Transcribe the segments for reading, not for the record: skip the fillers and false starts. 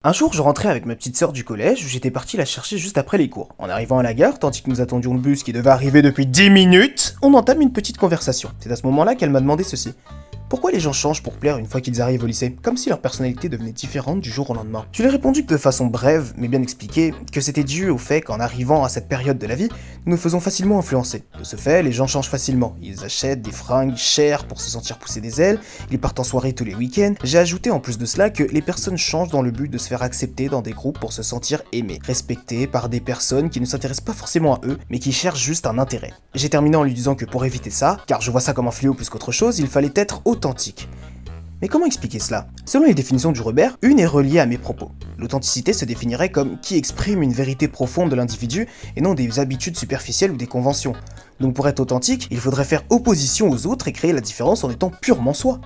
Un jour, je rentrais avec ma petite sœur du collège, où j'étais parti la chercher juste après les cours. En arrivant à la gare, tandis que nous attendions le bus qui devait arriver depuis 10 minutes, on entame une petite conversation. C'est à ce moment-là qu'elle m'a demandé ceci. Pourquoi les gens changent pour plaire une fois qu'ils arrivent au lycée? Comme si leur personnalité devenait différente du jour au lendemain. Je lui ai répondu de façon brève, mais bien expliquée, que c'était dû au fait qu'en arrivant à cette période de la vie, nous nous faisons facilement influencer. De ce fait, les gens changent facilement. Ils achètent des fringues chères pour se sentir pousser des ailes, ils partent en soirée tous les week-ends. J'ai ajouté en plus de cela que les personnes changent dans le but de se faire accepter dans des groupes pour se sentir aimés, respectés par des personnes qui ne s'intéressent pas forcément à eux, mais qui cherchent juste un intérêt. J'ai terminé en lui disant que pour éviter ça, car je vois ça comme un fléau plus qu'autre chose, il fallait être authentique. Mais comment expliquer cela? Selon les définitions de Robert, une est reliée à mes propos. L'authenticité se définirait comme qui exprime une vérité profonde de l'individu et non des habitudes superficielles ou des conventions. Donc pour être authentique, il faudrait faire opposition aux autres et créer la différence en étant purement soi.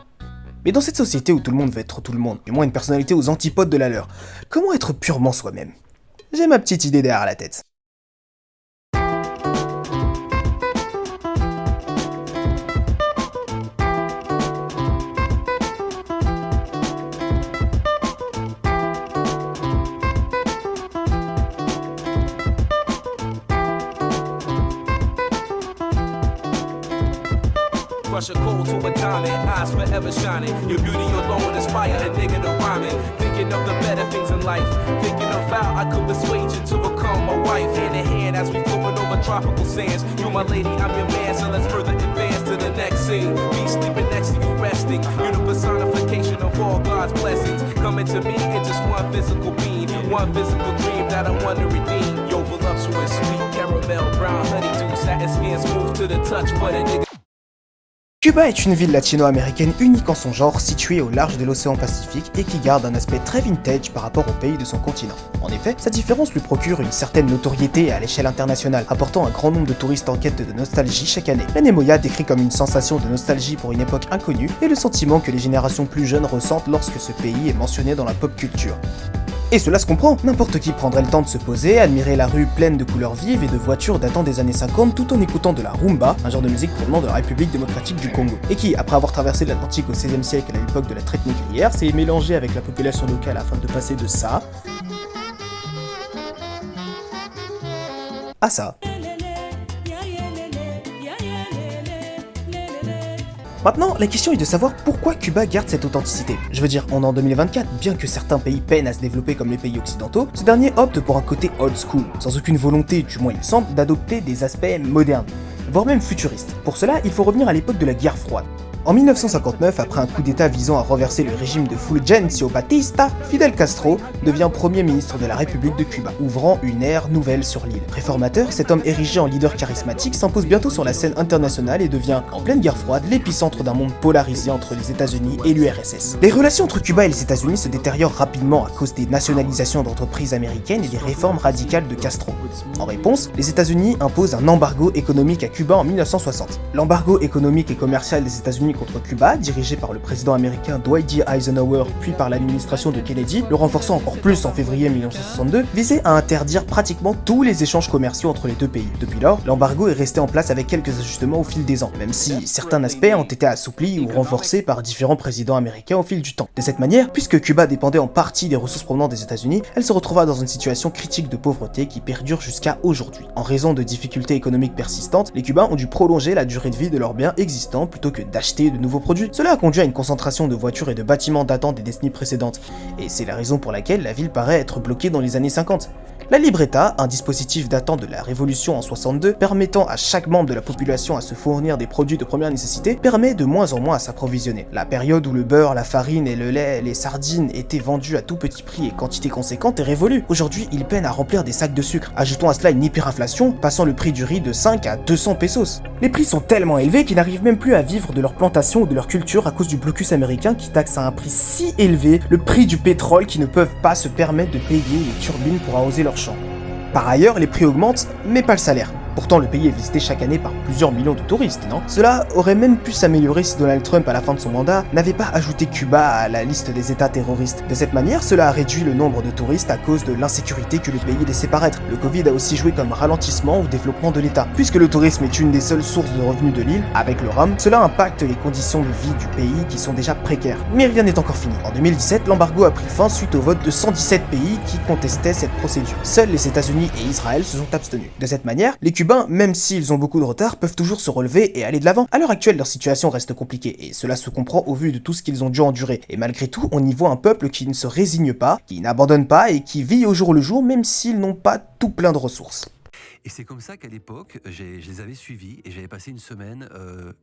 Mais dans cette société où tout le monde veut être tout le monde, du moins une personnalité aux antipodes de la leur, comment être purement soi-même? J'ai ma petite idée derrière la tête. Rush a cold to a diamond, eyes forever shining. Your beauty alone inspire a nigga to rhyming. Thinking of the better things in life. Thinking of how I could persuade you to become my wife. Hand in hand as we floating over tropical sands. You my lady, I'm your man, so let's further advance to the next scene. Me sleeping next to you resting. You're the personification of all God's blessings. Coming to me in just one physical being. One physical dream that I want to redeem. Yo, voluptuous, sweet caramel, brown honeydew, satin skin, smooth to the touch, what a nigga. Cuba est une ville latino-américaine unique en son genre, située au large de l'océan Pacifique et qui garde un aspect très vintage par rapport aux pays de son continent. En effet, sa différence lui procure une certaine notoriété à l'échelle internationale, apportant un grand nombre de touristes en quête de nostalgie chaque année. La Nemoya décrit comme une sensation de nostalgie pour une époque inconnue et le sentiment que les générations plus jeunes ressentent lorsque ce pays est mentionné dans la pop culture. Et cela se comprend, n'importe qui prendrait le temps de se poser, admirer la rue pleine de couleurs vives et de voitures datant des années 50 tout en écoutant de la rumba, un genre de musique provenant de la République démocratique du Congo, et qui, après avoir traversé l'Atlantique au XVIe siècle à l'époque de la traite négrière, s'est mélangé avec la population locale afin de passer de ça à ça. Maintenant, la question est de savoir pourquoi Cuba garde cette authenticité. Je veux dire, on est en 2024, bien que certains pays peinent à se développer comme les pays occidentaux, ce dernier opte pour un côté old school, sans aucune volonté, du moins il semble, d'adopter des aspects modernes, voire même futuristes. Pour cela, il faut revenir à l'époque de la guerre froide. En 1959, après un coup d'état visant à renverser le régime de Fulgencio Batista, Fidel Castro devient premier ministre de la République de Cuba, ouvrant une ère nouvelle sur l'île. Réformateur, cet homme érigé en leader charismatique s'impose bientôt sur la scène internationale et devient, en pleine guerre froide, l'épicentre d'un monde polarisé entre les États-Unis et l'URSS. Les relations entre Cuba et les États-Unis se détériorent rapidement à cause des nationalisations d'entreprises américaines et des réformes radicales de Castro. En réponse, les États-Unis imposent un embargo économique à Cuba en 1960. L'embargo économique et commercial des États-Unis contre Cuba, dirigé par le président américain Dwight D. Eisenhower puis par l'administration de Kennedy, le renforçant encore plus en février 1962, visait à interdire pratiquement tous les échanges commerciaux entre les deux pays. Depuis lors, l'embargo est resté en place avec quelques ajustements au fil des ans, même si certains aspects ont été assouplis ou renforcés par différents présidents américains au fil du temps. De cette manière, puisque Cuba dépendait en partie des ressources provenant des États-Unis, elle se retrouva dans une situation critique de pauvreté qui perdure jusqu'à aujourd'hui. En raison de difficultés économiques persistantes, les Cubains ont dû prolonger la durée de vie de leurs biens existants plutôt que d'acheter de nouveaux produits. Cela a conduit à une concentration de voitures et de bâtiments datant des décennies précédentes, et c'est la raison pour laquelle la ville paraît être bloquée dans les années 50. La Libreta, un dispositif datant de la Révolution en 62, permettant à chaque membre de la population à se fournir des produits de première nécessité, permet de moins en moins à s'approvisionner. La période où le beurre, la farine et le lait, les sardines étaient vendus à tout petit prix et quantité conséquente est révolue. Aujourd'hui, ils peinent à remplir des sacs de sucre. Ajoutons à cela une hyperinflation, passant le prix du riz de 5 à 200 pesos. Les prix sont tellement élevés qu'ils n'arrivent même plus à vivre de leur plantation ou de leur culture à cause du blocus américain qui taxe à un prix si élevé le prix du pétrole qu'ils ne peuvent pas se permettre de payer les turbines pour arroser leurs champs. Par ailleurs, les prix augmentent, mais pas le salaire. Pourtant, le pays est visité chaque année par plusieurs millions de touristes, non? Cela aurait même pu s'améliorer si Donald Trump, à la fin de son mandat, n'avait pas ajouté Cuba à la liste des États terroristes. De cette manière, cela a réduit le nombre de touristes à cause de l'insécurité que le pays laissait paraître. Le Covid a aussi joué comme ralentissement au développement de l'État. Puisque le tourisme est une des seules sources de revenus de l'île, avec le rhum, cela impacte les conditions de vie du pays qui sont déjà précaires. Mais rien n'est encore fini. En 2017, l'embargo a pris fin suite au vote de 117 pays qui contestaient cette procédure. Seuls les États-Unis et Israël se sont abstenus. De cette manière, les Cubains, même s'ils ont beaucoup de retard, peuvent toujours se relever et aller de l'avant. À l'heure actuelle, leur situation reste compliquée et cela se comprend au vu de tout ce qu'ils ont dû endurer. Et malgré tout, on y voit un peuple qui ne se résigne pas, qui n'abandonne pas et qui vit au jour le jour même s'ils n'ont pas tout plein de ressources. Et c'est comme ça qu'à l'époque, je les avais suivis et j'avais passé une semaine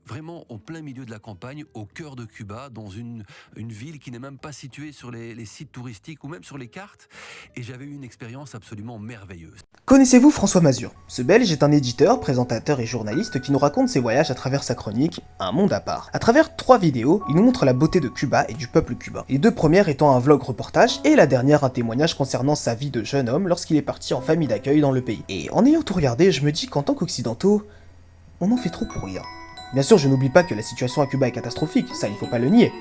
vraiment en plein milieu de la campagne, au cœur de Cuba, dans une ville qui n'est même pas située sur les sites touristiques ou même sur les cartes. Et j'avais eu une expérience absolument merveilleuse. Connaissez-vous François Mazure? Ce Belge est un éditeur, présentateur et journaliste qui nous raconte ses voyages à travers sa chronique Un monde à part. À travers 3 vidéos, il nous montre la beauté de Cuba et du peuple cubain. Les 2 premières étant un vlog reportage et la dernière un témoignage concernant sa vie de jeune homme lorsqu'il est parti en famille d'accueil dans le pays. Et en ayant tout regardé, je me dis qu'en tant qu'occidentaux, on en fait trop pour rien. Bien sûr, je n'oublie pas que la situation à Cuba est catastrophique, ça il ne faut pas le nier.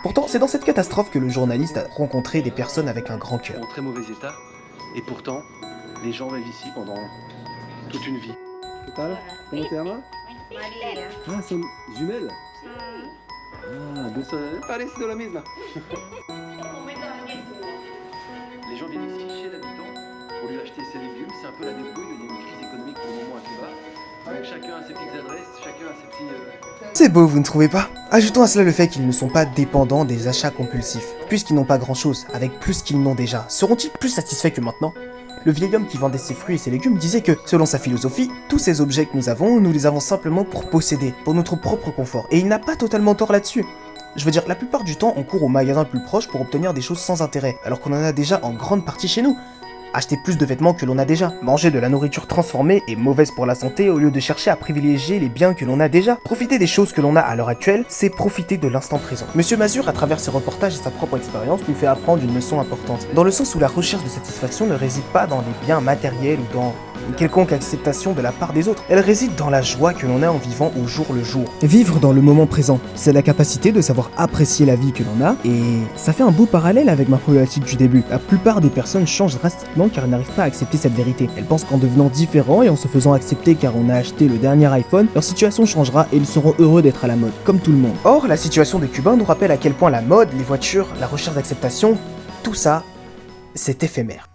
Pourtant, c'est dans cette catastrophe que le journaliste a rencontré des personnes avec un grand cœur. En très mauvais état, et pourtant, les gens vivent ici pendant toute une vie. ¿Qué tal? ¿Cómo te llamas? María. Ah, son jumelles. Ah, parecido la misma. Les gens viennent ici chez l'habitant pour lui acheter ses légumes. C'est un peu la débrouille, il y a une crise économique pour le moment à Cuba. Donc chacun a ses petites adresses, chacun a ses petits... C'est beau, vous ne trouvez pas? Ajoutons à cela le fait qu'ils ne sont pas dépendants des achats compulsifs. Puisqu'ils n'ont pas grand-chose, avec plus qu'ils n'ont déjà, seront-ils plus satisfaits que maintenant? Le vieil homme qui vendait ses fruits et ses légumes disait que, selon sa philosophie, tous ces objets que nous les avons simplement pour posséder, pour notre propre confort, et il n'a pas totalement tort là-dessus. Je veux dire, la plupart du temps, on court au magasin le plus proche pour obtenir des choses sans intérêt, alors qu'on en a déjà en grande partie chez nous. Acheter plus de vêtements que l'on a déjà, manger de la nourriture transformée et mauvaise pour la santé au lieu de chercher à privilégier les biens que l'on a déjà. Profiter des choses que l'on a à l'heure actuelle, c'est profiter de l'instant présent. Monsieur Mazure, à travers ses reportages et sa propre expérience, nous fait apprendre une leçon importante, dans le sens où la recherche de satisfaction ne réside pas dans les biens matériels ou dans une quelconque acceptation de la part des autres. Elle réside dans la joie que l'on a en vivant au jour le jour. Vivre dans le moment présent, c'est la capacité de savoir apprécier la vie que l'on a, et ça fait un beau parallèle avec ma problématique du début. La plupart des personnes changent drastiquement car elles n'arrivent pas à accepter cette vérité. Elles pensent qu'en devenant différents et en se faisant accepter car on a acheté le dernier iPhone, leur situation changera et ils seront heureux d'être à la mode, comme tout le monde. Or, la situation des Cubains nous rappelle à quel point la mode, les voitures, la recherche d'acceptation, tout ça, c'est éphémère.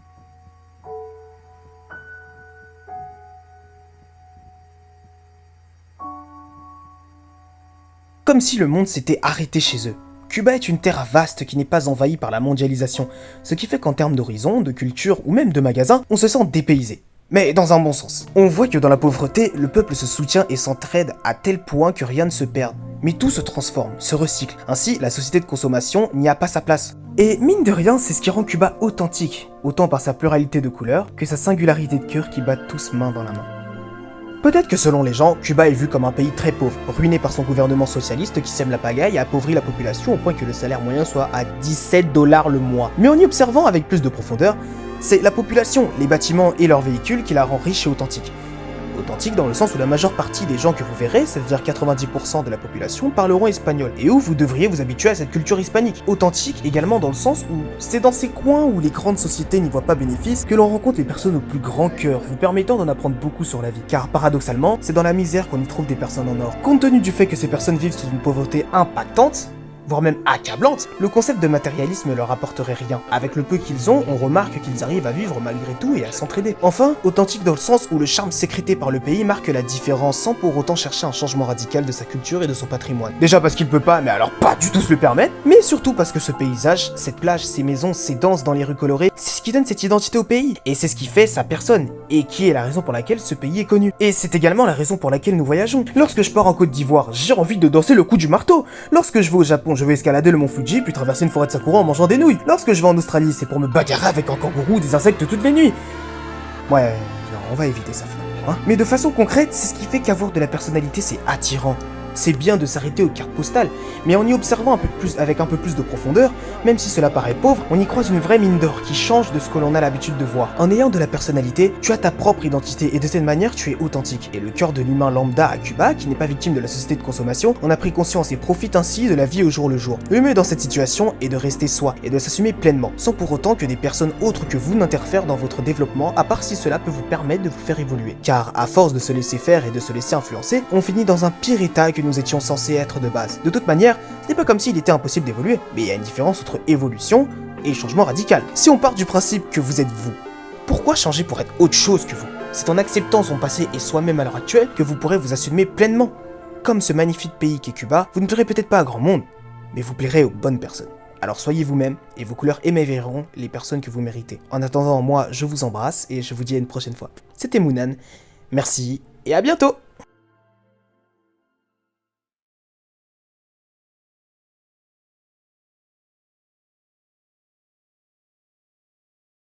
Comme si le monde s'était arrêté chez eux. Cuba est une terre vaste qui n'est pas envahie par la mondialisation, ce qui fait qu'en termes d'horizon, de culture ou même de magasins, on se sent dépaysé. Mais dans un bon sens. On voit que dans la pauvreté, le peuple se soutient et s'entraide à tel point que rien ne se perd. Mais tout se transforme, se recycle. Ainsi, la société de consommation n'y a pas sa place. Et mine de rien, c'est ce qui rend Cuba authentique, autant par sa pluralité de couleurs que sa singularité de cœur qui battent tous main dans la main. Peut-être que selon les gens, Cuba est vu comme un pays très pauvre, ruiné par son gouvernement socialiste qui sème la pagaille et appauvrit la population au point que le salaire moyen soit à 17 $ le mois. Mais en y observant avec plus de profondeur, c'est la population, les bâtiments et leurs véhicules qui la rend riche et authentique. Authentique dans le sens où la majeure partie des gens que vous verrez, c'est-à-dire 90% de la population, parleront espagnol, et où vous devriez vous habituer à cette culture hispanique. Authentique également dans le sens où c'est dans ces coins où les grandes sociétés n'y voient pas bénéfice que l'on rencontre les personnes au plus grand cœur, vous permettant d'en apprendre beaucoup sur la vie. Car paradoxalement, c'est dans la misère qu'on y trouve des personnes en or. Compte tenu du fait que ces personnes vivent sous une pauvreté impactante, voire même accablante, le concept de matérialisme leur apporterait rien. Avec le peu qu'ils ont, on remarque qu'ils arrivent à vivre malgré tout et à s'entraider. Enfin, authentique dans le sens où le charme sécrété par le pays marque la différence sans pour autant chercher un changement radical de sa culture et de son patrimoine. Déjà parce qu'il peut pas, mais alors pas du tout se le permettre, mais surtout parce que ce paysage, cette plage, ces maisons, ces danses dans les rues colorées, c'est ce qui donne cette identité au pays, et c'est ce qui fait sa personne, et qui est la raison pour laquelle ce pays est connu. Et c'est également la raison pour laquelle nous voyageons. Lorsque je pars en Côte d'Ivoire, j'ai envie de danser le coup du marteau. Lorsque je vais au Japon, je vais escalader le mont Fuji puis traverser une forêt de sakura en mangeant des nouilles. Lorsque je vais en Australie, c'est pour me bagarrer avec un kangourou ou des insectes toutes les nuits. Ouais, non, on va éviter ça finalement, hein. Mais de façon concrète, c'est ce qui fait qu'avoir de la personnalité c'est attirant. C'est bien de s'arrêter aux cartes postales, mais en y observant avec un peu plus de profondeur, même si cela paraît pauvre, on y croise une vraie mine d'or qui change de ce que l'on a l'habitude de voir. En ayant de la personnalité, tu as ta propre identité et de cette manière tu es authentique. Et le cœur de l'humain lambda à Cuba, qui n'est pas victime de la société de consommation, en a pris conscience et profite ainsi de la vie au jour le jour. Le mieux dans cette situation est de rester soi et de s'assumer pleinement, sans pour autant que des personnes autres que vous n'interfèrent dans votre développement, à part si cela peut vous permettre de vous faire évoluer. Car à force de se laisser faire et de se laisser influencer, on finit dans un pire état que nous étions censés être de base. De toute manière, ce n'est pas comme s'il était impossible d'évoluer, mais il y a une différence entre évolution et changement radical. Si on part du principe que vous êtes vous, pourquoi changer pour être autre chose que vous? C'est en acceptant son passé et soi-même à l'heure actuelle que vous pourrez vous assumer pleinement. Comme ce magnifique pays qu'est Cuba, vous ne plairez peut-être pas à grand monde, mais vous plairez aux bonnes personnes. Alors soyez vous-même et vos couleurs émerveilleront les personnes que vous méritez. En attendant, moi je vous embrasse et je vous dis à une prochaine fois. C'était Moonan, merci et à bientôt!